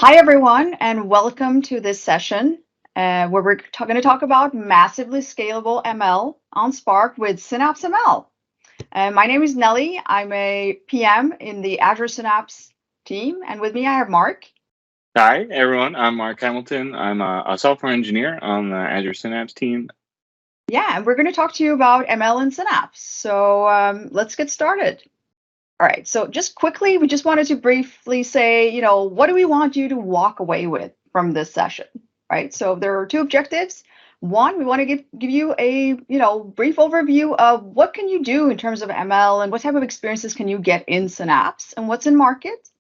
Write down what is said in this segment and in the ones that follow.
Hi, everyone, and welcome to this session where we're going to talk about massively scalable ML on Spark with Synapse ML. My name is Nellie. I'm a PM in the Azure Synapse team, and with me I have Mark. Hi, everyone. I'm Mark Hamilton. I'm a software engineer on the Azure Synapse team. Yeah, and we're going to talk to you about ML and Synapse. So let's get started. All right, so just quickly, we just wanted to briefly say, what do we want you to walk away with from this session, right? So there are two objectives. One, we want to give you a, brief overview of what can you do in terms of ML and what type of experiences can you get in Synapse and what's in market.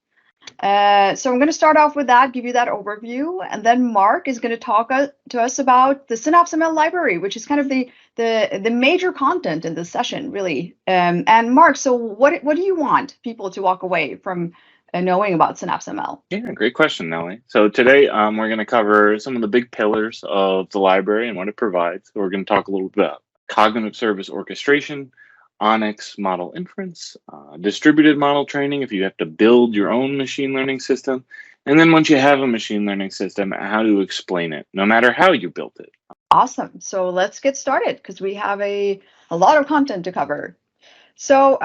So I'm going to start off with that, give you that overview, and then Mark is going to talk to us about the Synapse ML library, which is kind of the major content in this session, really. And Mark, so what do you want people to walk away from knowing about Synapse ML? Yeah, great question, Nellie. So today we're going to cover some of the big pillars of the library and what it provides. So we're going to talk a little bit about cognitive service orchestration, Onyx model inference, distributed model training if you have to build your own machine learning system, and then once you have a machine learning system, how to explain it, no matter how you built it. Awesome. So let's get started because we have a lot of content to cover. So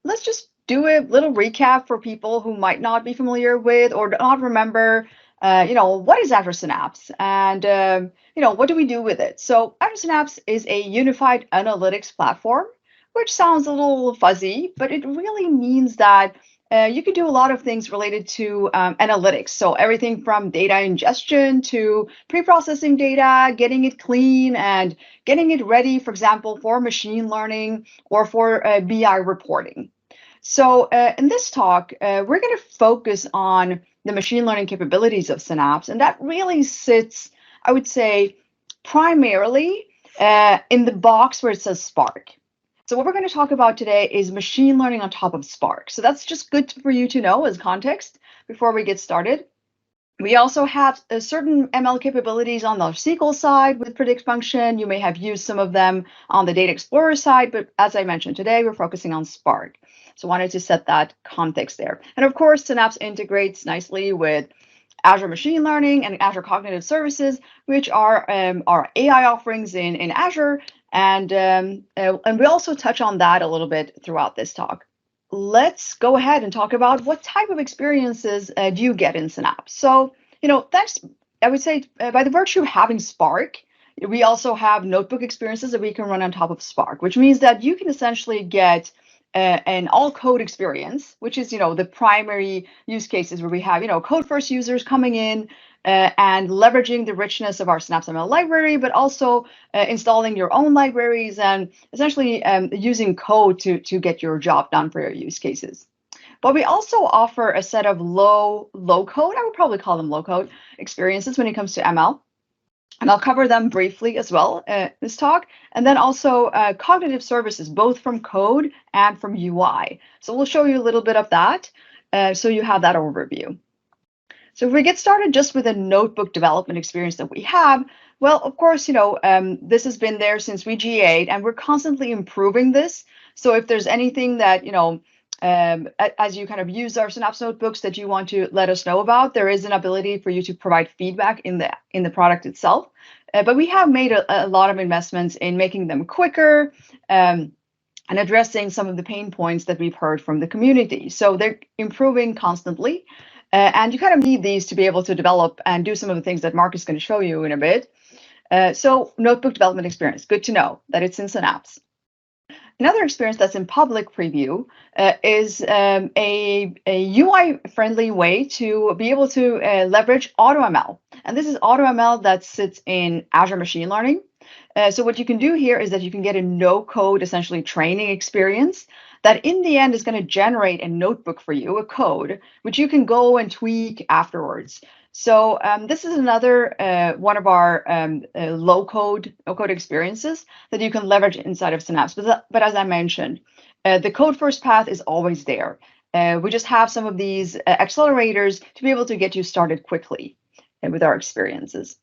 let's just do a little recap for people who might not be familiar with or not remember, what is Azure Synapse and, what do we do with it? So Azure Synapse is a unified analytics platform, which sounds a little fuzzy, but it really means that you can do a lot of things related to analytics. So everything from data ingestion to pre-processing data, getting it clean and getting it ready, for example, for machine learning or for BI reporting. So in this talk, we're going to focus on the machine learning capabilities of Synapse, and that really sits, I would say, primarily in the box where it says Spark. So what we're going to talk about today is machine learning on top of Spark. So that's just good for you to know as context before we get started. We also have certain ML capabilities on the SQL side with predict function. You may have used some of them on the Data Explorer side, but as I mentioned today, we're focusing on Spark. So I wanted to set that context there. And of course, Synapse integrates nicely with Azure Machine Learning and Azure Cognitive Services, which are our AI offerings in Azure. And we also touch on that a little bit throughout this talk. Let's go ahead and talk about what type of experiences do you get in Synapse. So, thanks, I would say by the virtue of having Spark, we also have notebook experiences that we can run on top of Spark, which means that you can essentially get an all code experience, which is, the primary use cases where we have, code first users coming in and leveraging the richness of our Synapse ML library, but also installing your own libraries and essentially using code to get your job done for your use cases. But we also offer a set of low code, I would probably call them low code experiences when it comes to ML. And I'll cover them briefly as well this talk. And then also cognitive services, both from code and from UI. So we'll show you a little bit of that so you have that overview. So if we get started just with a notebook development experience that we have, well, of course, this has been there since we GA'd, and we're constantly improving this. So if there's anything that, as you kind of use our Synapse notebooks that you want to let us know about, there is an ability for you to provide feedback in the product itself. But we have made a lot of investments in making them quicker and addressing some of the pain points that we've heard from the community. So they're improving constantly. And you kind of need these to be able to develop and do some of the things that Mark is going to show you in a bit. So notebook development experience, good to know that it's in Synapse. Another experience that's in public preview is a UI-friendly way to be able to leverage AutoML. And this is AutoML that sits in Azure Machine Learning. So what you can do here is that you can get a no-code, essentially training experience that in the end is going to generate a notebook for you, a code, which you can go and tweak afterwards. So this is another one of our no-code experiences that you can leverage inside of Synapse. But as I mentioned, the code first path is always there. We just have some of these accelerators to be able to get you started quickly with our experiences.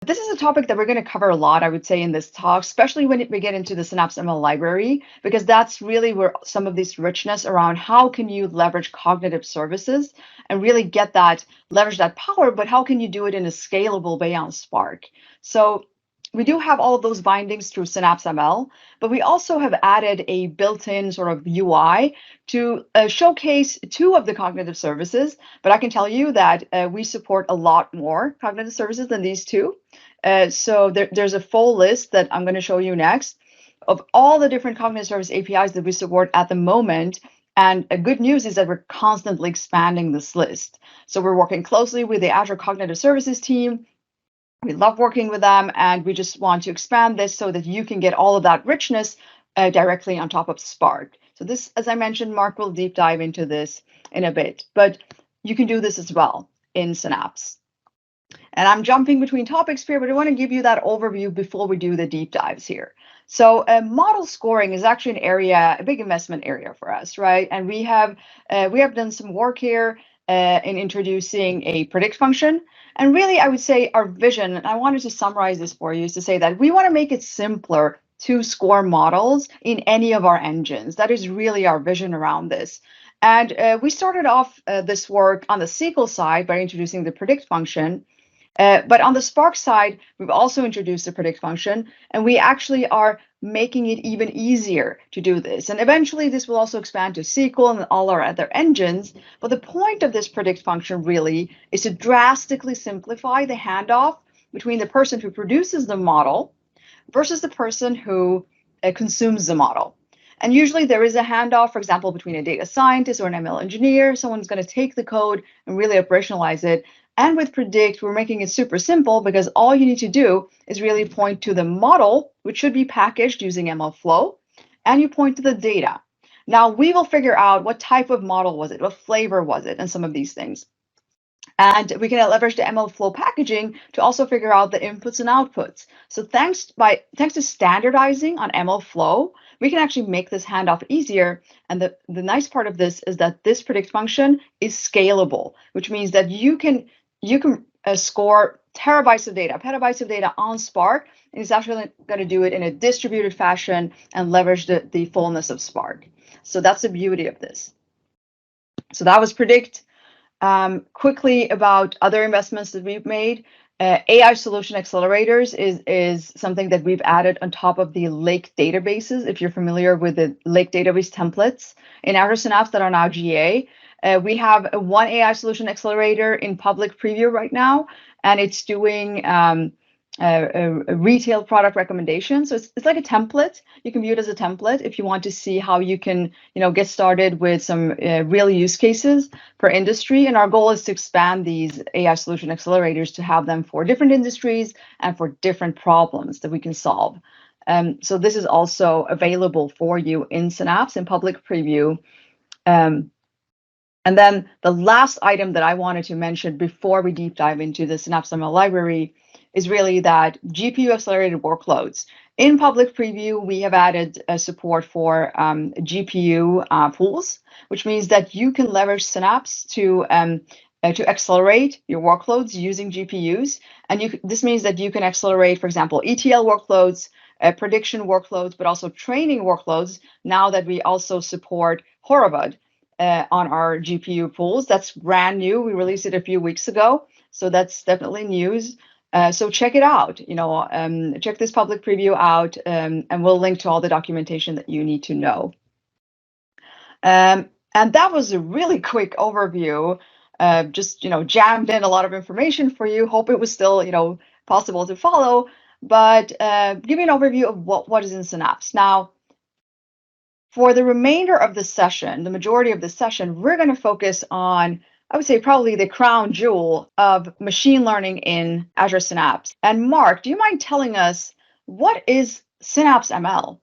This is a topic that we're going to cover a lot, I would say, in this talk, especially when we get into the Synapse ML library, because that's really where some of this richness around how can you leverage cognitive services and really leverage that power, but how can you do it in a scalable way on Spark? So we do have all of those bindings through Synapse ML, but we also have added a built-in sort of UI to showcase two of the cognitive services. But I can tell you that we support a lot more cognitive services than these two. So there's a full list that I'm going to show you next of all the different cognitive service APIs that we support at the moment. And good news is that we're constantly expanding this list. So we're working closely with the Azure Cognitive Services team. We love working with them, and we just want to expand this so that you can get all of that richness directly on top of Spark. So this, as I mentioned, Mark will deep dive into this in a bit, but you can do this as well in Synapse. And I'm jumping between topics here, but I want to give you that overview before we do the deep dives here. So model scoring is actually an area, a big investment area for us, right? And we have done some work here in introducing a predict function. And really, I would say our vision, and I wanted to summarize this for you, is to say that we want to make it simpler to score models in any of our engines. That is really our vision around this. And we started off this work on the SQL side by introducing the predict function. But on the Spark side, we've also introduced the predict function, and we actually are making it even easier to do this. And eventually, this will also expand to SQL and all our other engines. But the point of this predict function really is to drastically simplify the handoff between the person who produces the model versus the person who consumes the model. And usually there is a handoff, for example, between a data scientist or an ML engineer. Someone's going to take the code and really operationalize it. And with Predict, we're making it super simple because all you need to do is really point to the model, which should be packaged using ML Flow, and you point to the data. Now, we will figure out what type of model was it, what flavor was it, and some of these things. And we can leverage the ML Flow packaging to also figure out the inputs and outputs. So thanks to standardizing on ML Flow, we can actually make this handoff easier. And the nice part of this is that this predict function is scalable, which means that you can score terabytes of data, petabytes of data on Spark, and it's actually going to do it in a distributed fashion and leverage the fullness of Spark. So that's the beauty of this. So that was Predict. Quickly about other investments that we've made. AI solution accelerators is something that we've added on top of the Lake databases. If you're familiar with the Lake database templates in Azure Synapse that are now GA, we have one AI solution accelerator in public preview right now, and it's doing a retail product recommendation. So it's like a template. You can view it as a template if you want to see how you can, get started with some real use cases per industry. And our goal is to expand these AI solution accelerators to have them for different industries and for different problems that we can solve. So this is also available for you in Synapse in public preview. And then the last item that I wanted to mention before we deep dive into the Synapse ML library is really that GPU accelerated workloads. In public preview, we have added support for GPU pools, which means that you can leverage Synapse to accelerate your workloads using GPUs. And this means that you can accelerate, for example, ETL workloads, prediction workloads, but also training workloads now that we also support Horvath on our GPU pools. That's brand new. We released it a few weeks ago, so that's definitely news. So check it out. Check this public preview out, and we'll link to all the documentation that you need to know. And that was a really quick overview. Just jammed in a lot of information for you. Hope it was still possible to follow. But give you an overview of what is in Synapse now. For the remainder of the session, the majority of the session, we're going to focus on, I would say, probably the crown jewel of machine learning in Azure Synapse. And Mark, do you mind telling us what is Synapse ML?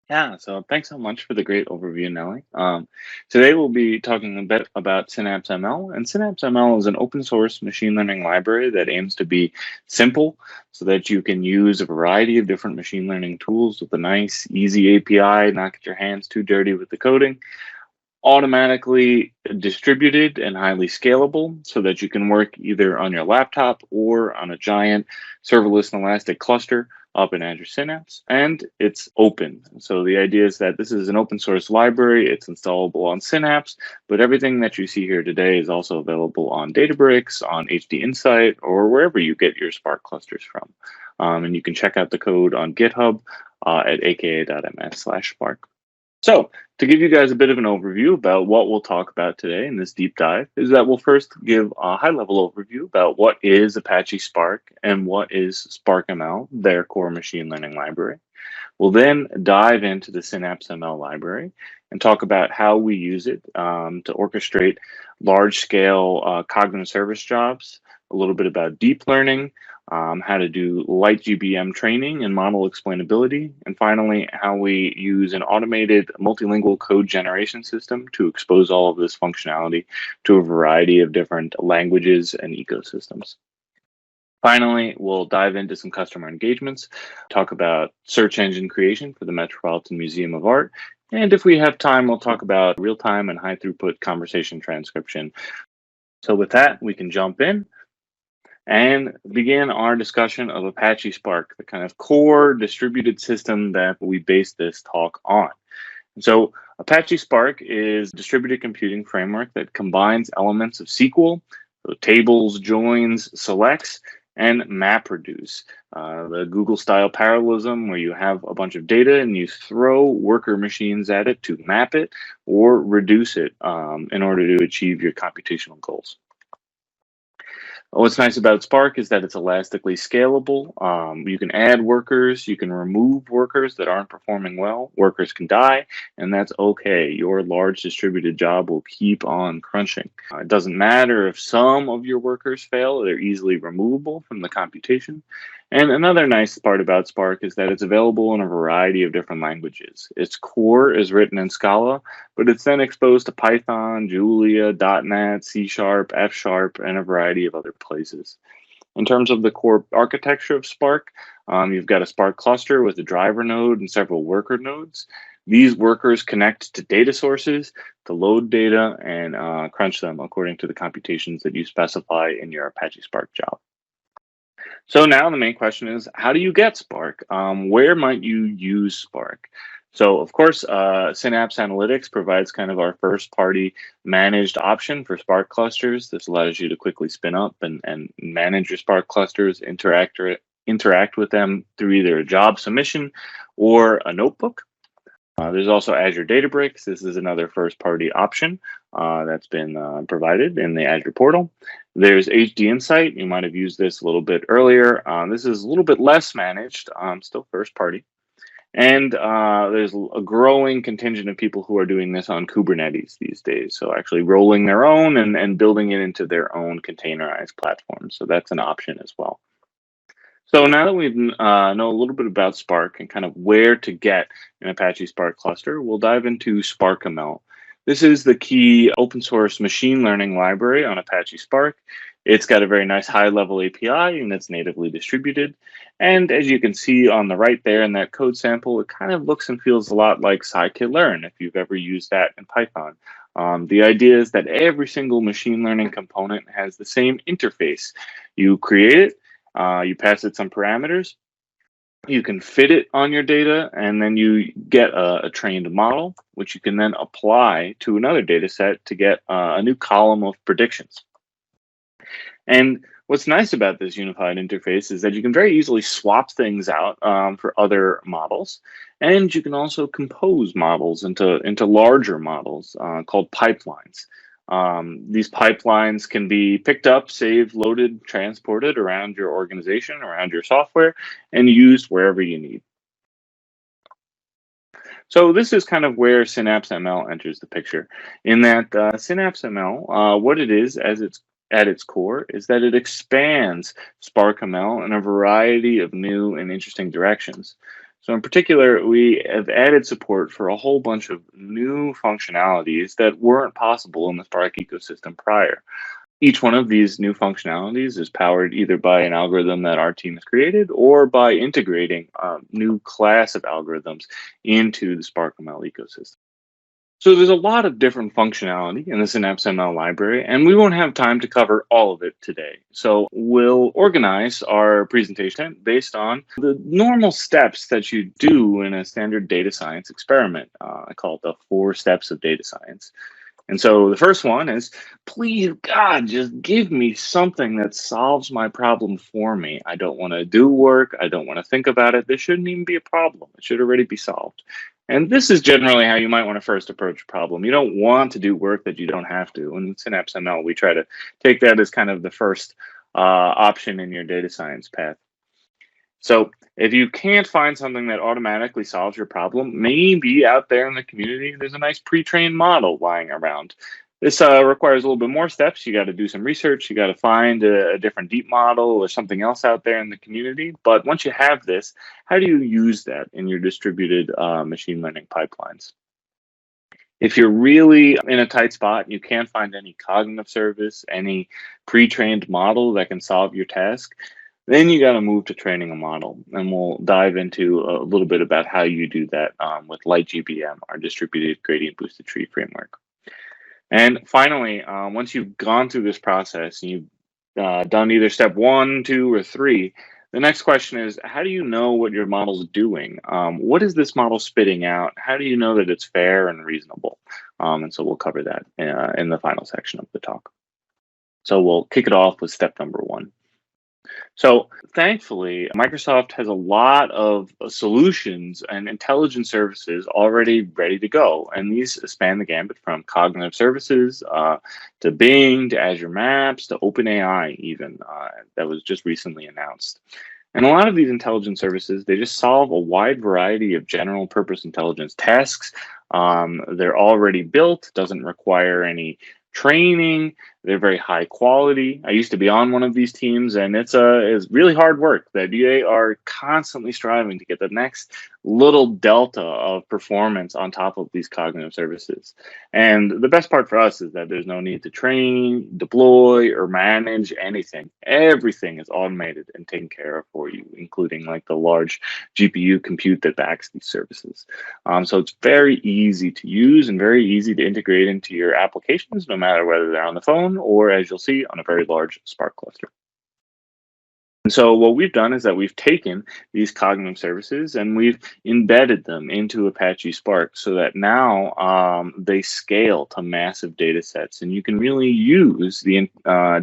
Yeah, so thanks so much for the great overview, Nellie. Today we'll be talking a bit about Synapse ML, and Synapse ML is an open source machine learning library that aims to be simple so that you can use a variety of different machine learning tools with a nice, easy API, not get your hands too dirty with the coding, automatically distributed and highly scalable so that you can work either on your laptop or on a giant serverless and elastic cluster up in Azure Synapse. And it's open. So the idea is that this is an open source library. It's installable on Synapse, but everything that you see here today is also available on Databricks, on HD Insight, or wherever you get your Spark clusters from. And you can check out the code on GitHub at aka.ms/Spark. So, to give you guys a bit of an overview about what we'll talk about today in this deep dive, is that we'll first give a high-level overview about what is Apache Spark and what is Spark ML, their core machine learning library. We'll then dive into the Synapse ML library and talk about how we use it to orchestrate large-scale cognitive service jobs, a little bit about deep learning, how to do light GBM training and model explainability, and finally, how we use an automated multilingual code generation system to expose all of this functionality to a variety of different languages and ecosystems. Finally, we'll dive into some customer engagements, talk about search engine creation for the Metropolitan Museum of Art, and if we have time, we'll talk about real-time and high-throughput conversation transcription. So with that, we can jump in and begin our discussion of Apache Spark, the kind of core distributed system that we base this talk on. So Apache Spark is a distributed computing framework that combines elements of SQL, so tables, joins, selects, and MapReduce, the Google-style parallelism where you have a bunch of data and you throw worker machines at it to map it or reduce it in order to achieve your computational goals. What's nice about Spark is that it's elastically scalable. You can add workers, you can remove workers that aren't performing well. Workers can die, and that's okay. Your large distributed job will keep on crunching. It doesn't matter if some of your workers fail, they're easily removable from the computation. And another nice part about Spark is that it's available in a variety of different languages. Its core is written in Scala, but it's then exposed to Python, Julia, .NET, C#, F#, and a variety of other places. In terms of the core architecture of Spark, you've got a Spark cluster with a driver node and several worker nodes. These workers connect to data sources to load data and crunch them according to the computations that you specify in your Apache Spark job. So now the main question is, how do you get Spark? Where might you use Spark? So of course, Synapse Analytics provides kind of our first party managed option for Spark clusters. This allows you to quickly spin up and manage your Spark clusters, interact with them through either a job submission or a notebook. There's also Azure Databricks. This is another first-party option that's been provided in the Azure portal. There's HD Insight. You might have used this a little bit earlier. This is a little bit less managed, still first-party. And there's a growing contingent of people who are doing this on Kubernetes these days. So actually rolling their own and building it into their own containerized platform. So that's an option as well. So now that we know a little bit about Spark and kind of where to get an Apache Spark cluster, we'll dive into Spark ML. This is the key open source machine learning library on Apache Spark. It's got a very nice high-level API and it's natively distributed. And as you can see on the right there in that code sample, it kind of looks and feels a lot like scikit-learn if you've ever used that in Python. The idea is that every single machine learning component has the same interface. You create it, you pass it some parameters, you can fit it on your data, and then you get a trained model, which you can then apply to another data set to get a new column of predictions. And what's nice about this unified interface is that you can very easily swap things out for other models. And you can also compose models into larger models called pipelines. These pipelines can be picked up, saved, loaded, transported around your organization, around your software, and used wherever you need. So this is kind of where Synapse ML enters the picture. In that Synapse ML, what it is at its core is that it expands Spark ML in a variety of new and interesting directions. So in particular, we have added support for a whole bunch of new functionalities that weren't possible in the Spark ecosystem prior. Each one of these new functionalities is powered either by an algorithm that our team has created or by integrating a new class of algorithms into the Spark ML ecosystem. So there's a lot of different functionality in the Synapse ML library, and we won't have time to cover all of it today. So we'll organize our presentation based on the normal steps that you do in a standard data science experiment. I call it the 4 steps of data science. And so the first one is, please, God, just give me something that solves my problem for me. I don't want to do work. I don't want to think about it. There shouldn't even be a problem. It should already be solved. And this is generally how you might want to first approach a problem. You don't want to do work that you don't have to. In Synapse ML, we try to take that as kind of the first option in your data science path. So if you can't find something that automatically solves your problem, maybe out there in the community, there's a nice pre-trained model lying around. This requires a little bit more steps. You got to do some research. You got to find a different deep model or something else out there in the community. But once you have this, how do you use that in your distributed machine learning pipelines? If you're really in a tight spot, you can't find any cognitive service, any pre-trained model that can solve your task, then you got to move to training a model. And we'll dive into a little bit about how you do that with LightGBM, our distributed gradient boosted tree framework. And finally, once you've gone through this process and you've done either step 1, 2, or 3, the next question is, how do you know what your model's doing? What is this model spitting out? How do you know that it's fair and reasonable? And so we'll cover that in the final section of the talk. So we'll kick it off with step number 1. So thankfully, Microsoft has a lot of solutions and intelligence services already ready to go. And these span the gambit from cognitive services to Bing, to Azure Maps, to OpenAI even, that was just recently announced. And a lot of these intelligence services, they just solve a wide variety of general purpose intelligence tasks. They're already built, doesn't require any training. They're very high quality. I used to be on one of these teams, and it's really hard work. That they are constantly striving to get the next little delta of performance on top of these cognitive services. And the best part for us is that there's no need to train, deploy, or manage anything. Everything is automated and taken care of for you, including like the large GPU compute that backs these services. So it's very easy to use and very easy to integrate into your applications, no matter whether they're on the phone or, as you'll see, on a very large Spark cluster. And so what we've done is that we've taken these cognitive services and we've embedded them into Apache Spark so that now they scale to massive data sets. And you can really use the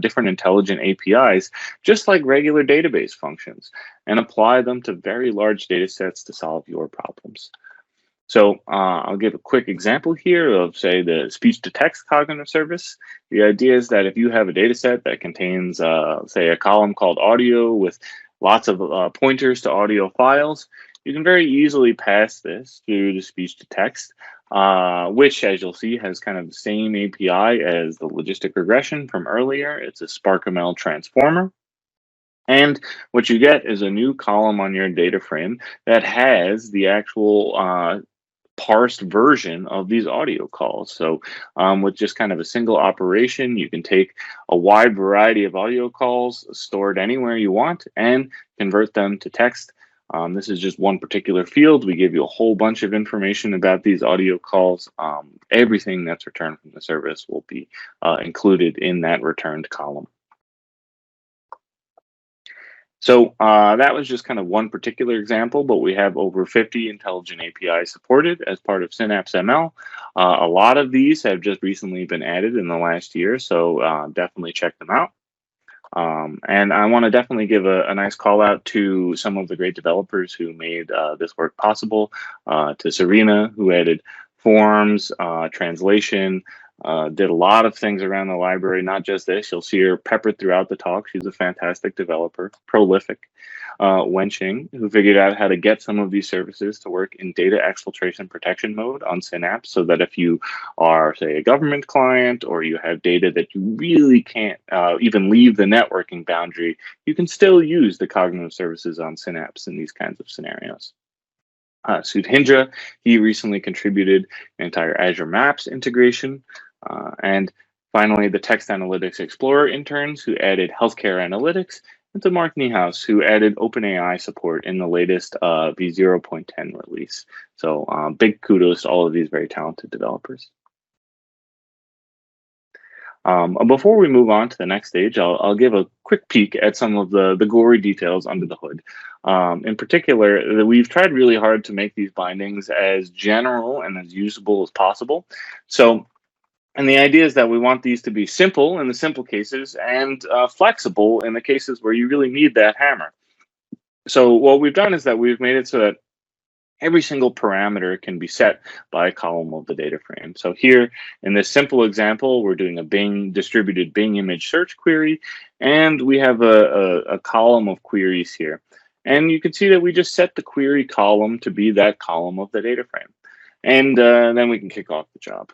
different intelligent APIs just like regular database functions and apply them to very large data sets to solve your problems. So I'll give a quick example here of, say, the speech-to-text cognitive service. The idea is that if you have a data set that contains, say, a column called audio with lots of pointers to audio files, you can very easily pass this through the speech-to-text, which, as you'll see, has kind of the same API as the logistic regression from earlier. It's a Spark ML transformer. And what you get is a new column on your data frame that has the actual parsed version of these audio calls. So with just kind of a single operation, you can take a wide variety of audio calls stored anywhere you want and convert them to text. This is just one particular field. We give you a whole bunch of information about these audio calls. Everything that's returned from the service will be included in that returned column. So that was just kind of one particular example, but we have over 50 intelligent APIs supported as part of Synapse ML. A lot of these have just recently been added in the last year, so definitely check them out. And I want to definitely give a nice call out to some of the great developers who made this work possible, to Serena, who added forms, translation, did a lot of things around the library, not just this. You'll see her peppered throughout the talk. She's a fantastic developer, prolific. Wenching, who figured out how to get some of these services to work in data exfiltration protection mode on Synapse, so that if you are, say, a government client or you have data that you really can't even leave the networking boundary, you can still use the cognitive services on Synapse in these kinds of scenarios. Sudhindra, he recently contributed an entire Azure Maps integration. And finally, the Text Analytics Explorer interns who added healthcare analytics and to Mark Niehaus, who added OpenAI support in the latest v0.10 release. So big kudos to all of these very talented developers. Before we move on to the next stage, I'll give a quick peek at some of the gory details under the hood. In particular, we've tried really hard to make these bindings as general and as usable as possible. So, and the idea is that we want these to be simple in the simple cases and flexible in the cases where you really need that hammer. So what we've done is that we've made it so that every single parameter can be set by a column of the data frame. So here in this simple example, we're doing a distributed Bing image search query, and we have a column of queries here. And you can see that we just set the query column to be that column of the data frame. And then we can kick off the job.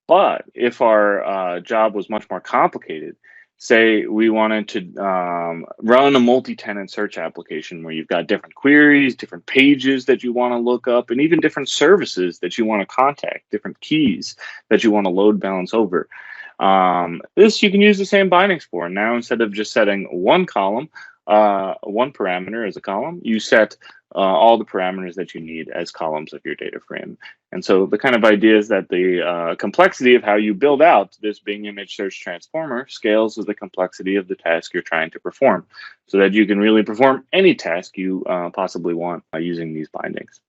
But if our job was much more complicated, say we wanted to run a multi-tenant search application where you've got different queries, different pages that you want to look up, and even different services that you want to contact, different keys that you want to load balance over. This you can use the same bindings for. Now, instead of just setting one column, one parameter as a column, you set all the parameters that you need as columns of your data frame. And so the kind of idea is that the complexity of how you build out this Bing image search transformer scales with the complexity of the task you're trying to perform, so that you can really perform any task you possibly want by using these bindings.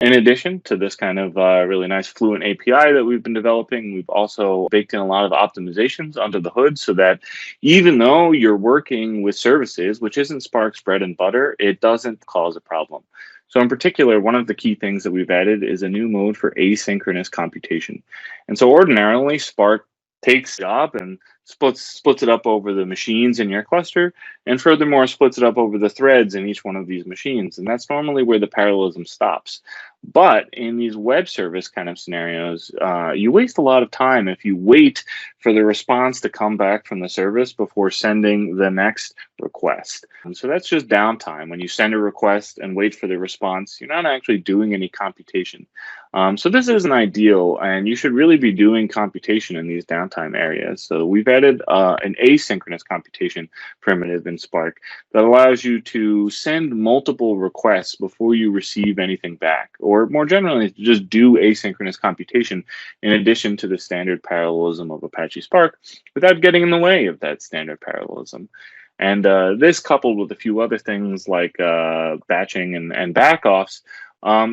In addition to this kind of really nice Fluent API that we've been developing, we've also baked in a lot of optimizations under the hood so that even though you're working with services, which isn't Spark's bread and butter, it doesn't cause a problem. So in particular, one of the key things that we've added is a new mode for asynchronous computation. And so ordinarily, Spark takes the job and splits it up over the machines in your cluster, and furthermore splits it up over the threads in each one of these machines. And that's normally where the parallelism stops. But in these web service kind of scenarios, you waste a lot of time if you wait for the response to come back from the service before sending the next request. And so that's just downtime. When you send a request and wait for the response, you're not actually doing any computation. So this isn't ideal, and you should really be doing computation in these downtime areas. So we've added an asynchronous computation primitive in Spark that allows you to send multiple requests before you receive anything back, or more generally, just do asynchronous computation in addition to the standard parallelism of Apache Spark without getting in the way of that standard parallelism. And this, coupled with a few other things like batching and backoffs,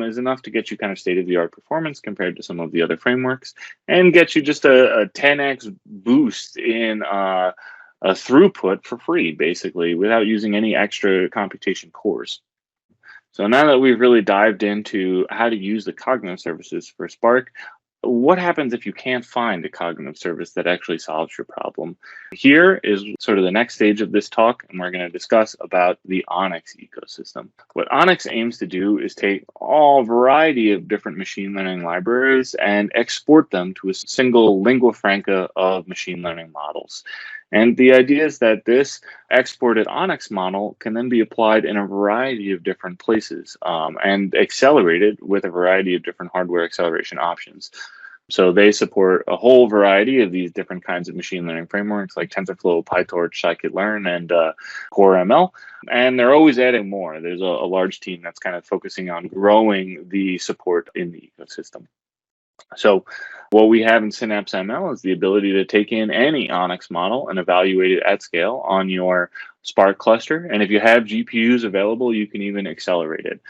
is enough to get you kind of state-of-the-art performance compared to some of the other frameworks, and get you just a 10x boost in a throughput for free, basically, without using any extra computation cores. So now that we've really dived into how to use the cognitive services for Spark, what happens if you can't find a cognitive service that actually solves your problem? Here is sort of the next stage of this talk, and we're going to discuss about the Onyx ecosystem. What Onyx aims to do is take all variety of different machine learning libraries and export them to a single lingua franca of machine learning models. And the idea is that this exported Onyx model can then be applied in a variety of different places and accelerated with a variety of different hardware acceleration options. So they support a whole variety of these different kinds of machine learning frameworks like TensorFlow, PyTorch, scikit-learn, and Core ML. And they're always adding more. There's a large team that's kind of focusing on growing the support in the ecosystem. So what we have in Synapse ML is the ability to take in any Onyx model and evaluate it at scale on your Spark cluster. And if you have GPUs available, you can even accelerate it.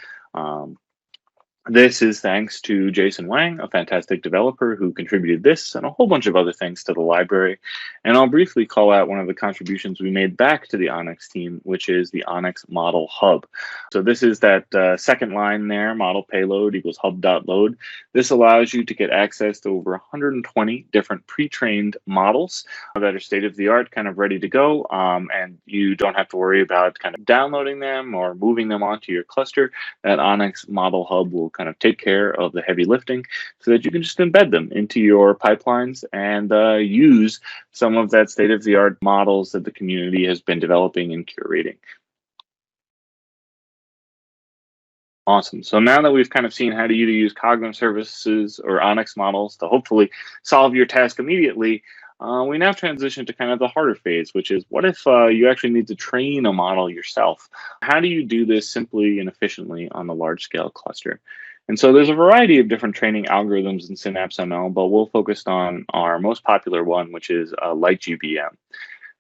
This is thanks to Jason Wang, a fantastic developer who contributed this and a whole bunch of other things to the library. And I'll briefly call out one of the contributions we made back to the Onyx team, which is the Onyx Model Hub. So this is that second line there, model payload equals hub.load. This allows you to get access to over 120 different pre-trained models that are state-of-the-art, kind of ready to go. And you don't have to worry about kind of downloading them or moving them onto your cluster. That Onyx Model Hub will kind of take care of the heavy lifting so that you can just embed them into your pipelines and use some of that state-of-the-art models that the community has been developing and curating. Awesome. So now that we've kind of seen how to use cognitive services or Onyx models to hopefully solve your task immediately, we now transition to kind of the harder phase, which is what if you actually need to train a model yourself? How do you do this simply and efficiently on a large scale cluster? And so there's a variety of different training algorithms in Synapse ML, but we'll focus on our most popular one, which is LightGBM.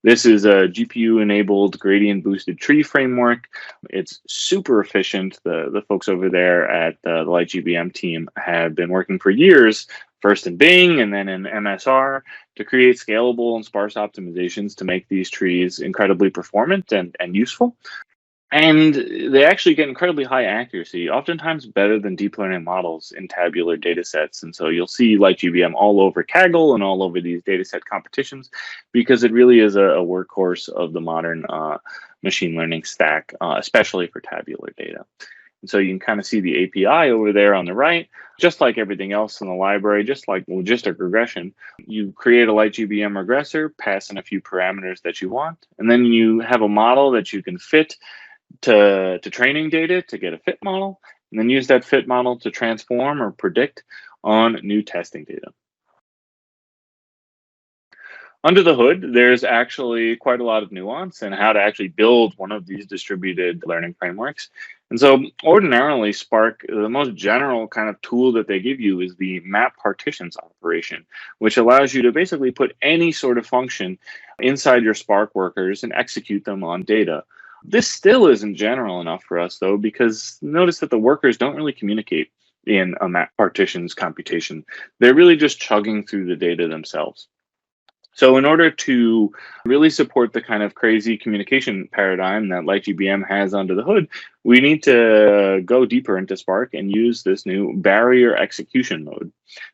This is a GPU-enabled gradient-boosted tree framework. It's super efficient. The folks over there at the LightGBM team have been working for years, first in Bing and then in MSR, to create scalable and sparse optimizations to make these trees incredibly performant and useful. And they actually get incredibly high accuracy, oftentimes better than deep learning models in tabular data sets. And so you'll see LightGBM all over Kaggle and all over these data set competitions because it really is a workhorse of the modern machine learning stack, especially for tabular data. And so you can kind of see the API over there on the right. Just like everything else in the library, just like logistic regression, you create a LightGBM regressor, pass in a few parameters that you want, and then you have a model that you can fit to training data to get a fit model, and then use that fit model to transform or predict on new testing data. Under the hood, there's actually quite a lot of nuance in how to actually build one of these distributed learning frameworks. And so ordinarily Spark, the most general kind of tool that they give you is the map partitions operation, which allows you to basically put any sort of function inside your Spark workers and execute them on data. This still isn't general enough for us, though, because notice that the workers don't really communicate in a map partitions computation. They're really just chugging through the data themselves. So in order to really support the kind of crazy communication paradigm that LightGBM has under the hood, we need to go deeper into Spark and use this new barrier execution mode.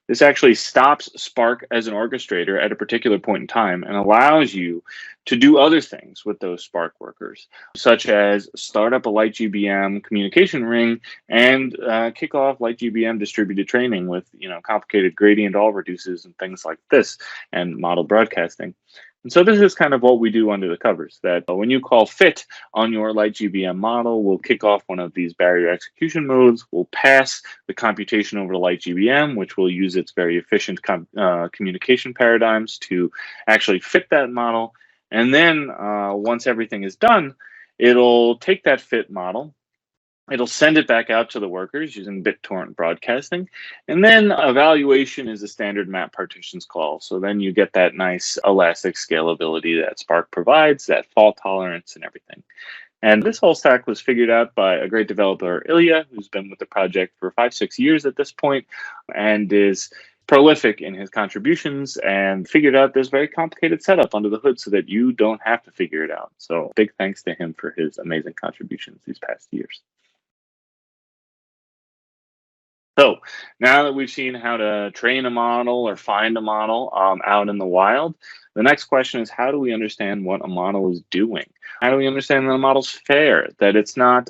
This actually stops Spark as an orchestrator at a particular point in time and allows you to do other things with those Spark workers, such as start up a LightGBM communication ring and kick off LightGBM distributed training with complicated gradient all reduces and things like this, and model broadcasting. And so this is kind of what we do under the covers, that when you call fit on your LightGBM model, we'll kick off one of these barrier execution modes. We'll pass the computation over to LightGBM, which will use its very efficient communication paradigms to actually fit that model. And then once everything is done, it'll take that fit model, it'll send it back out to the workers using BitTorrent broadcasting. And then evaluation is a standard map partitions call. So then you get that nice elastic scalability that Spark provides, that fault tolerance and everything. And this whole stack was figured out by a great developer, Ilya, who's been with the project for 5-6 years at this point and is prolific in his contributions and figured out this very complicated setup under the hood so that you don't have to figure it out. So big thanks to him for his amazing contributions these past years. So now that we've seen how to train a model or find a model out in the wild, the next question is, how do we understand what a model is doing? How do we understand that a model's fair, that it's not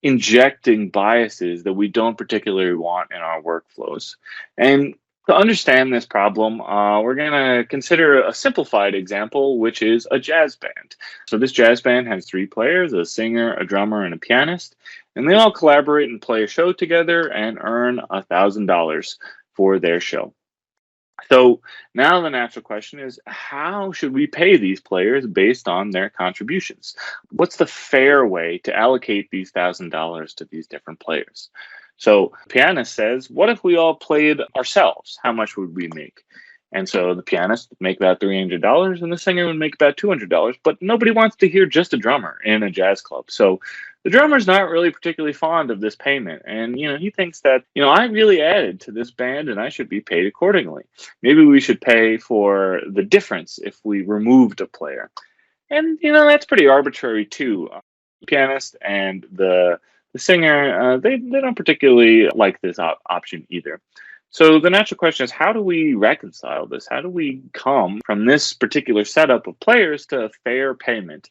injecting biases that we don't particularly want in our workflows? And to understand this problem, we're going to consider a simplified example, which is a jazz band. So this jazz band has 3 players, a singer, a drummer, and a pianist, and they all collaborate and play a show together and earn $1,000 for their show. So now the natural question is, how should we pay these players based on their contributions? What's the fair way to allocate these $1,000 to these different players? So the pianist says, what if we all played ourselves? How much would we make? And so the pianist would make about $300 and the singer would make about $200, but nobody wants to hear just a drummer in a jazz club. So the drummer's not really particularly fond of this payment. And, he thinks that, I really added to this band and I should be paid accordingly. Maybe we should pay for the difference if we removed a player. And, that's pretty arbitrary too. The pianist and the singer, they don't particularly like this option either. So the natural question is, how do we reconcile this? How do we come from this particular setup of players to fair payment?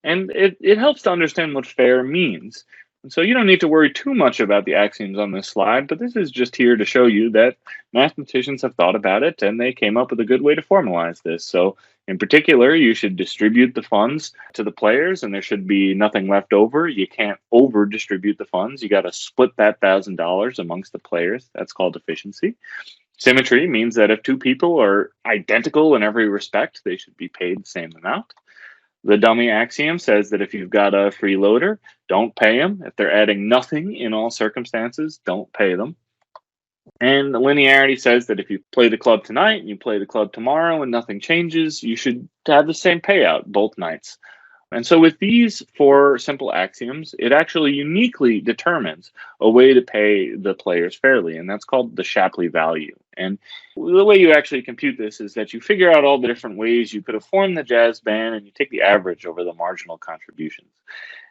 And it helps to understand what fair means. And so you don't need to worry too much about the axioms on this slide, but this is just here to show you that mathematicians have thought about it and they came up with a good way to formalize this. So in particular, you should distribute the funds to the players and there should be nothing left over. You can't over distribute the funds. You got to split that $1,000 amongst the players. That's called efficiency. Symmetry means that if two people are identical in every respect, they should be paid the same amount. The dummy axiom says that if you've got a freeloader, don't pay them. If they're adding nothing in all circumstances, don't pay them. And the linearity says that if you play the club tonight and you play the club tomorrow and nothing changes, you should have the same payout both nights. And so, with these four simple axioms, it actually uniquely determines a way to pay the players fairly, and that's called the Shapley value. And the way you actually compute this is that you figure out all the different ways you could have formed the jazz band, and you take the average over the marginal contributions.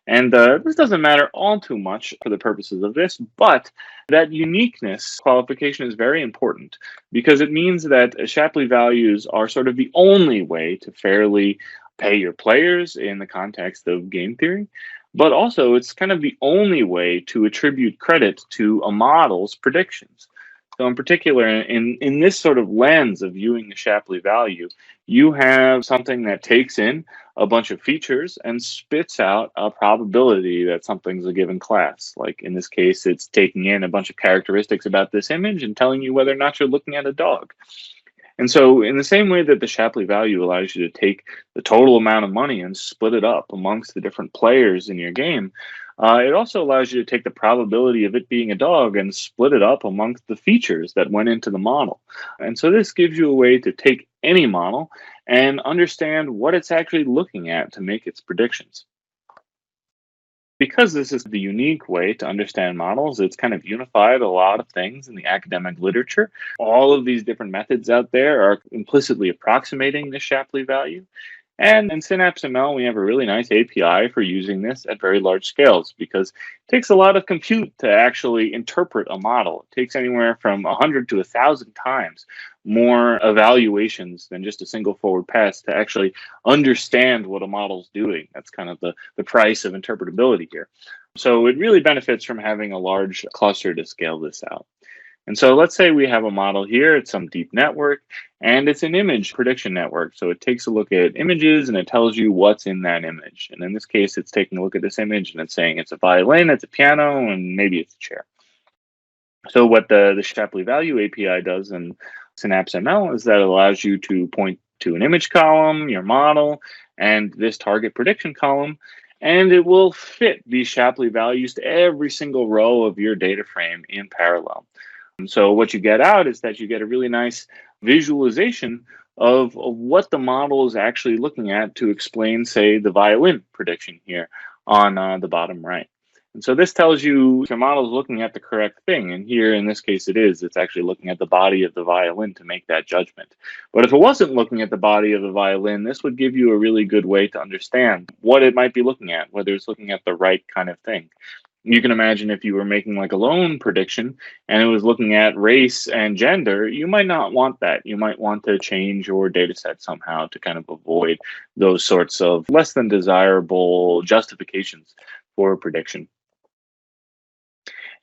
And this doesn't matter all too much for the purposes of this, but that uniqueness qualification is very important because it means that Shapley values are sort of the only way to fairly pay your players in the context of game theory. But also, it's kind of the only way to attribute credit to a model's predictions. So, in particular, in this sort of lens of viewing the Shapley value, you have something that takes in a bunch of features and spits out a probability that something's a given class. Like in this case, it's taking in a bunch of characteristics about this image and telling you whether or not you're looking at a dog. And so, in the same way that the Shapley value allows you to take the total amount of money and split it up amongst the different players in your game, it also allows you to take the probability of it being a dog and split it up amongst the features that went into the model. And so, this gives you a way to take any model and understand what it's actually looking at to make its predictions. Because this is the unique way to understand models, it's kind of unified a lot of things in the academic literature. All of these different methods out there are implicitly approximating the Shapley value. And in Synapse ML, we have a really nice API for using this at very large scales because it takes a lot of compute to actually interpret a model. It takes anywhere from 100 to 1,000 times more evaluations than just a single forward pass to actually understand what a model's doing. That's kind of the price of interpretability here. So it really benefits from having a large cluster to scale this out. And so let's say we have a model here, it's some deep network, and it's an image prediction network. So it takes a look at images and it tells you what's in that image. And in this case, it's taking a look at this image and it's saying it's a violin, it's a piano, and maybe it's a chair. So what the Shapley value API does in Synapse ML is that it allows you to point to an image column, your model, and this target prediction column, and it will fit these Shapley values to every single row of your data frame in parallel. And so what you get out is that you get a really nice visualization of what the model is actually looking at to explain, say, the violin prediction here on the bottom right. And so this tells you if your model is looking at the correct thing. And here, in this case, it is. It's actually looking at the body of the violin to make that judgment. But if it wasn't looking at the body of the violin, this would give you a really good way to understand what it might be looking at, whether it's looking at the right kind of thing. You can imagine if you were making like a loan prediction and it was looking at race and gender, you might not want that. You might want to change your data set somehow to kind of avoid those sorts of less than desirable justifications for a prediction.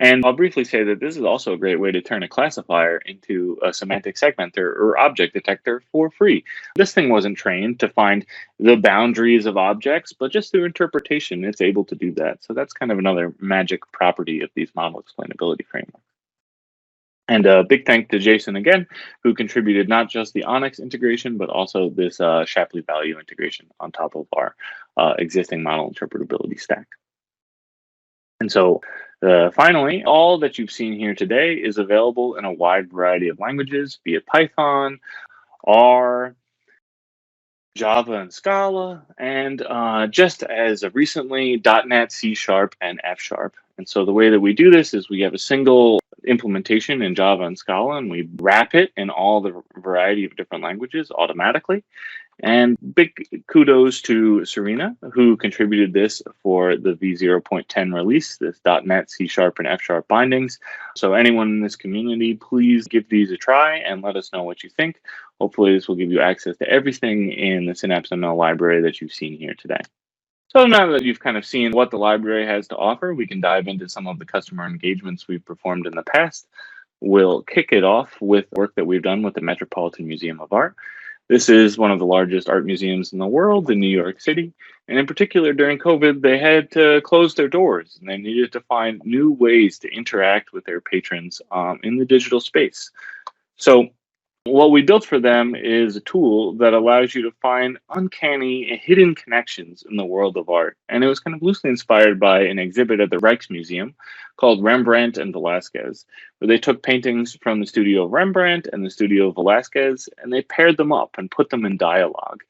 And I'll briefly say that this is also a great way to turn a classifier into a semantic segmenter or object detector for free. This thing wasn't trained to find the boundaries of objects, but just through interpretation, it's able to do that. So that's kind of another magic property of these model explainability frameworks. And a big thank to Jason again, who contributed not just the Onyx integration, but also this Shapley value integration on top of our existing model interpretability stack. And so finally, all that you've seen here today is available in a wide variety of languages, be it Python, R, Java, and Scala, and just as of recently, .NET, C#, and F#. And so the way that we do this is we have a single implementation in Java and Scala, and we wrap it in all the variety of different languages automatically. And big kudos to Serena, who contributed this for the v0.10 release, this .NET, C#, and F# bindings. So anyone in this community, please give these a try and let us know what you think. Hopefully this will give you access to everything in the Synapse ML library that you've seen here today. So now that you've kind of seen what the library has to offer, we can dive into some of the customer engagements we've performed in the past. We'll kick it off with work that we've done with the Metropolitan Museum of Art. This is one of the largest art museums in the world in New York City. And in particular, during COVID, they had to close their doors and they needed to find new ways to interact with their patrons in the digital space. So what we built for them is a tool that allows you to find uncanny hidden connections in the world of art. And it was kind of loosely inspired by an exhibit at the Rijksmuseum called Rembrandt and Velasquez, where they took paintings from the studio of Rembrandt and the studio of Velasquez, and they paired them up and put them in dialogue.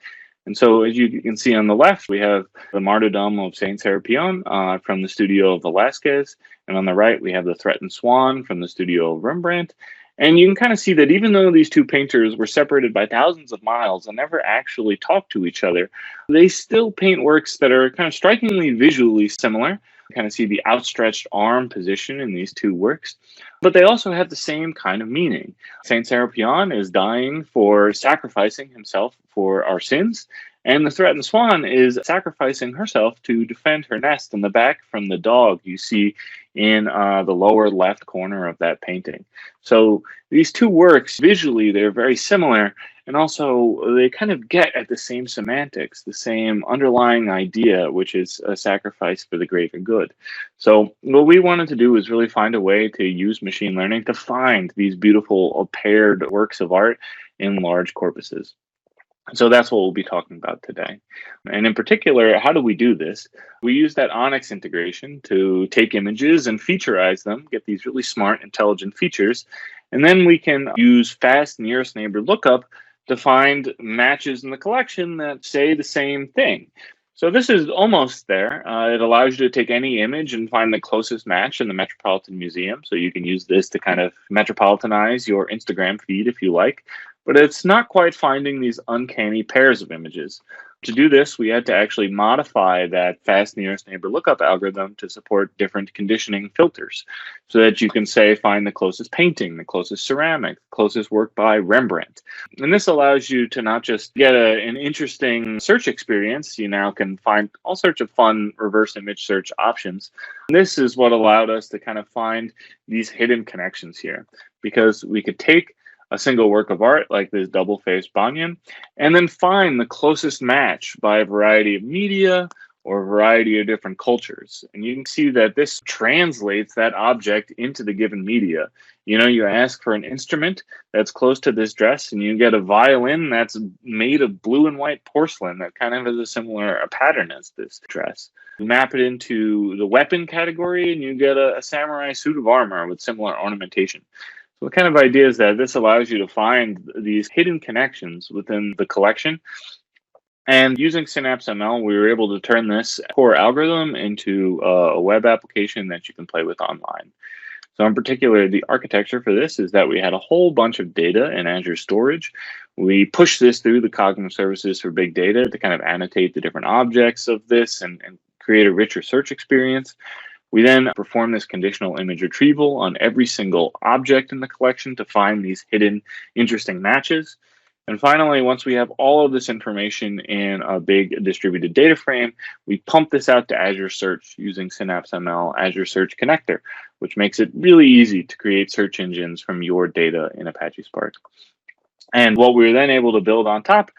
And so, as you can see on the left, we have the Martyrdom of Saint Serapion from the studio of Velasquez. And on the right, we have the Threatened Swan from the studio of Rembrandt. And you can kind of see that even though these two painters were separated by thousands of miles and never actually talked to each other, they still paint works that are kind of strikingly visually similar. You kind of see the outstretched arm position in these two works, but they also have the same kind of meaning. Saint Serapion is dying for sacrificing himself for our sins, and the threatened swan is sacrificing herself to defend her nest in the back from the dog you see in the lower left corner of that painting. So these two works, visually, they're very similar, and also they kind of get at the same semantics, the same underlying idea, which is a sacrifice for the greater good. So what we wanted to do was really find a way to use machine learning to find these beautiful paired works of art in large corpuses. So that's what we'll be talking about today. And in particular, how do we do this? We use that Onyx integration to take images and featureize them, get these really smart, intelligent features. And then we can use fast nearest neighbor lookup to find matches in the collection that say the same thing. So this is almost there. It allows you to take any image and find the closest match in the Metropolitan Museum. So you can use this to kind of metropolitanize your Instagram feed if you like. But it's not quite finding these uncanny pairs of images. To do this, we had to actually modify that fast nearest neighbor lookup algorithm to support different conditioning filters so that you can say find the closest painting, the closest ceramic, the closest work by Rembrandt. And this allows you to not just get an interesting search experience, you now can find all sorts of fun reverse image search options. And this is what allowed us to kind of find these hidden connections here, because we could take a single work of art like this double-faced banyan, and then find the closest match by a variety of media or a variety of different cultures. And you can see that this translates that object into the given media. You know, you ask for an instrument that's close to this dress, and you get a violin that's made of blue and white porcelain that kind of has a similar pattern as this dress. You map it into the weapon category, and you get a samurai suit of armor with similar ornamentation. So the kind of idea is that this allows you to find these hidden connections within the collection. And using Synapse ML, we were able to turn this core algorithm into a web application that you can play with online. So in particular, the architecture for this is that we had a whole bunch of data in Azure Storage. We pushed this through the cognitive services for big data to kind of annotate the different objects of this and create a richer search experience. We then perform this conditional image retrieval on every single object in the collection to find these hidden, interesting matches. And finally, once we have all of this information in a big distributed data frame, we pump this out to Azure Search using Synapse ML Azure Search Connector, which makes it really easy to create search engines from your data in Apache Spark. And what we were then able to build on top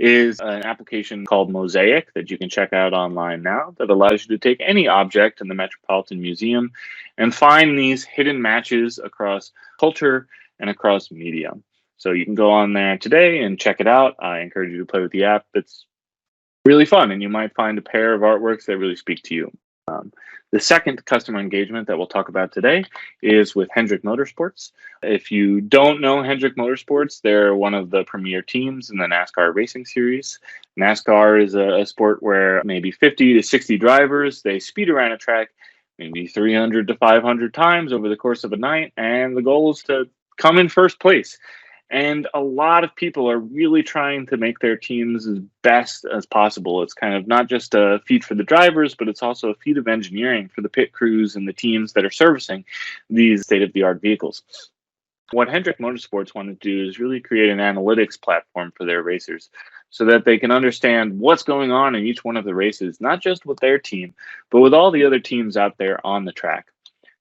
is an application called Mosaic that you can check out online now that allows you to take any object in the Metropolitan Museum and find these hidden matches across culture and across media. So you can go on there today and check it out. I encourage you to play with the app. It's really fun, and you might find a pair of artworks that really speak to you. The second customer engagement that we'll talk about today is with Hendrick Motorsports. If you don't know Hendrick Motorsports, they're one of the premier teams in the NASCAR racing series. NASCAR is a sport where maybe 50 to 60 drivers, they speed around a track maybe 300 to 500 times over the course of a night, and the goal is to come in first place. And a lot of people are really trying to make their teams as best as possible. It's kind of not just a feat for the drivers, but it's also a feat of engineering for the pit crews and the teams that are servicing these state-of-the-art vehicles. What Hendrick Motorsports wanted to do is really create an analytics platform for their racers so that they can understand what's going on in each one of the races, not just with their team, but with all the other teams out there on the track.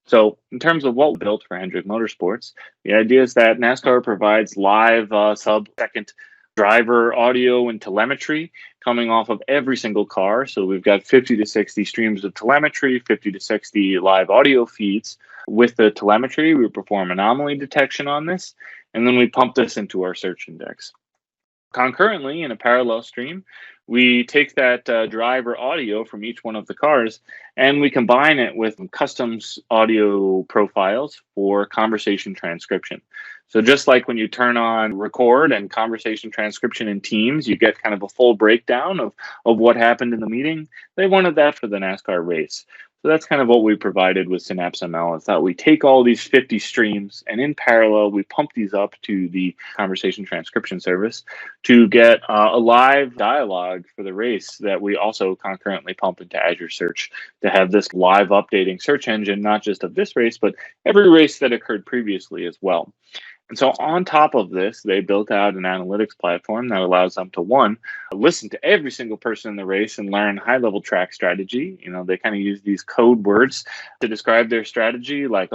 So in terms of what we built for Hendrick Motorsports, the idea is that NASCAR provides live sub-second driver audio and telemetry coming off of every single car. So we've got 50 to 60 streams of telemetry, 50 to 60 live audio feeds. With the telemetry, we perform anomaly detection on this. and then we pump this into our search index. Concurrently, in a parallel stream, we take that driver audio from each one of the cars and we combine it with custom audio profiles for conversation transcription. So just like when you turn on record and conversation transcription in Teams, you get kind of a full breakdown of what happened in the meeting. They wanted that for the NASCAR race. So that's kind of what we provided with Synapse ML, is that we take all these 50 streams and in parallel, we pump these up to the conversation transcription service to get a live dialogue for the race that we also concurrently pump into Azure Search to have this live updating search engine, not just of this race, but every race that occurred previously as well. And so on top of this, they built out an analytics platform that allows them to, one, listen to every single person in the race and learn high-level track strategy. They kind of use these code words to describe their strategy, like,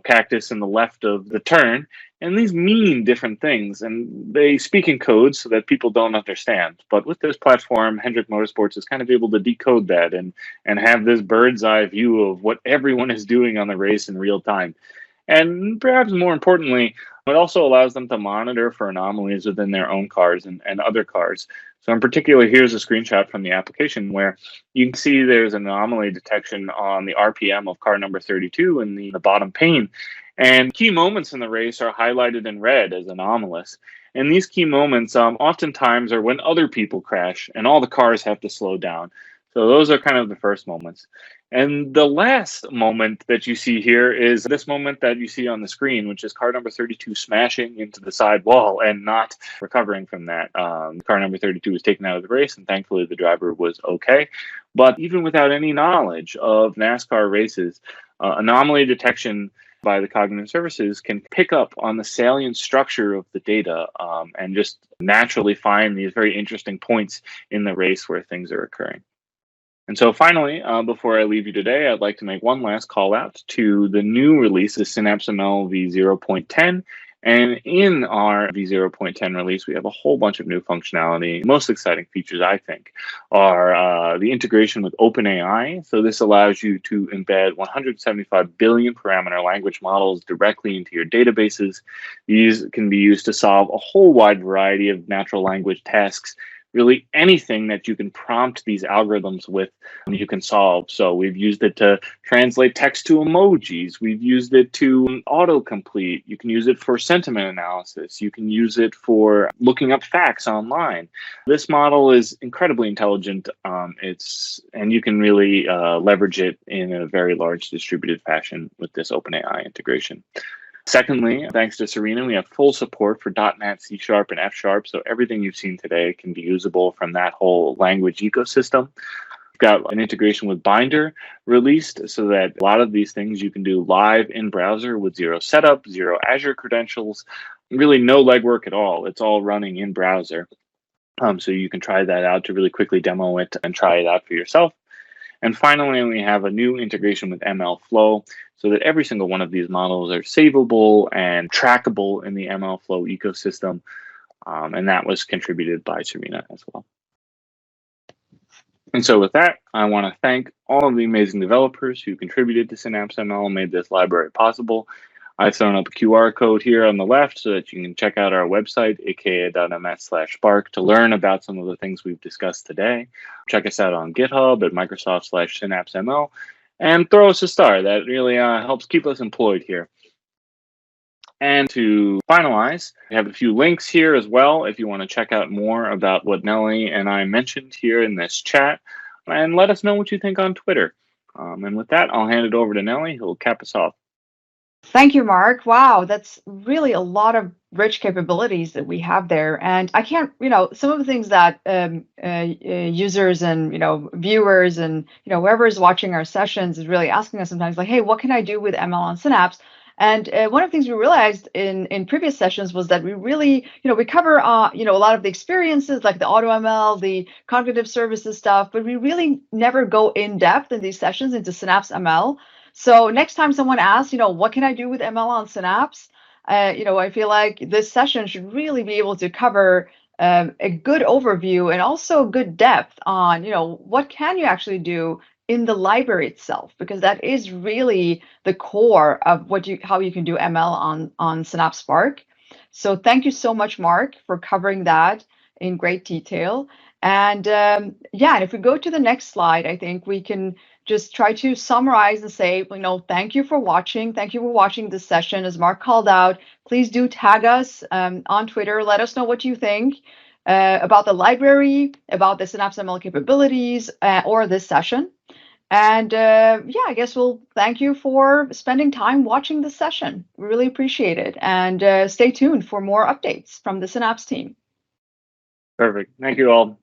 cactus in the left of the turn. And these mean different things, and they speak in code so that people don't understand. But with this platform, Hendrick Motorsports is kind of able to decode that and have this bird's eye view of what everyone is doing on the race in real time. And perhaps more importantly, it also allows them to monitor for anomalies within their own cars and other cars. So in particular, here's a screenshot from the application where you can see there's an anomaly detection on the RPM of car number 32 in the bottom pane. And key moments in the race are highlighted in red as anomalous. And these key moments oftentimes are when other people crash and all the cars have to slow down. So those are kind of the first moments. And the last moment that you see here is this moment that you see on the screen, which is car number 32 smashing into the side wall and not recovering from that. Car number 32 was taken out of the race, and thankfully the driver was okay. But even without any knowledge of NASCAR races, anomaly detection by the cognitive services can pick up on the salient structure of the data and just naturally find these very interesting points in the race where things are occurring. And so finally, before I leave you today, I'd like to make one last call out to the new release of Synapse ML v0.10. And in our v0.10 release, we have a whole bunch of new functionality. Most exciting features, I think, are the integration with OpenAI. So this allows you to embed 175 billion parameter language models directly into your databases. These can be used to solve a whole wide variety of natural language tasks. Really anything that you can prompt these algorithms with, you can solve. So we've used it to translate text to emojis. We've used it to autocomplete. You can use it for sentiment analysis. You can use it for looking up facts online. This model is incredibly intelligent. And you can really leverage it in a very large distributed fashion with this OpenAI integration. Secondly, thanks to Serena, we have full support for .NET, C#, and F#, so everything you've seen today can be usable from that whole language ecosystem. We've got an integration with Binder released so that a lot of these things you can do live in browser with zero setup, zero Azure credentials, really no legwork at all. It's all running in browser. So you can try that out to really quickly demo it and try it out for yourself. And finally, we have a new integration with ML Flow so that every single one of these models are savable and trackable in the ML Flow ecosystem. And that was contributed by Serena as well. And so with that, I want to thank all of the amazing developers who contributed to Synapse ML and made this library possible. I've thrown up a QR code here on the left so that you can check out our website, aka.ms/spark, to learn about some of the things we've discussed today. Check us out on GitHub at Microsoft/SynapseML, and throw us a star. That really helps keep us employed here. And to finalize, we have a few links here as well if you want to check out more about what Nellie and I mentioned here in this chat. And let us know what you think on Twitter. And with that, I'll hand it over to Nellie, who will cap us off. Thank you, Mark. Wow, that's really a lot of rich capabilities that we have there. And I can't, some of the things that users and, viewers and, whoever is watching our sessions is really asking us sometimes, like, hey, what can I do with ML on Synapse? And one of the things we realized in previous sessions was that we really, we cover, a lot of the experiences like the AutoML, the cognitive services stuff, but we really never go in depth in these sessions into Synapse ML. So next time someone asks, what can I do with ML on Synapse? I feel like this session should really be able to cover a good overview and also good depth on, what can you actually do in the library itself, because that is really the core of how you can do ML on Synapse Spark. So thank you so much, Mark, for covering that in great detail. And yeah, and if we go to the next slide, I think we can just try to summarize and say, thank you for watching. Thank you for watching this session. As Mark called out, please do tag us on Twitter. Let us know what you think about the library, about the Synapse ML capabilities, or this session. And yeah, I guess we'll thank you for spending time watching this session. We really appreciate it. And stay tuned for more updates from the Synapse team. Perfect. Thank you all.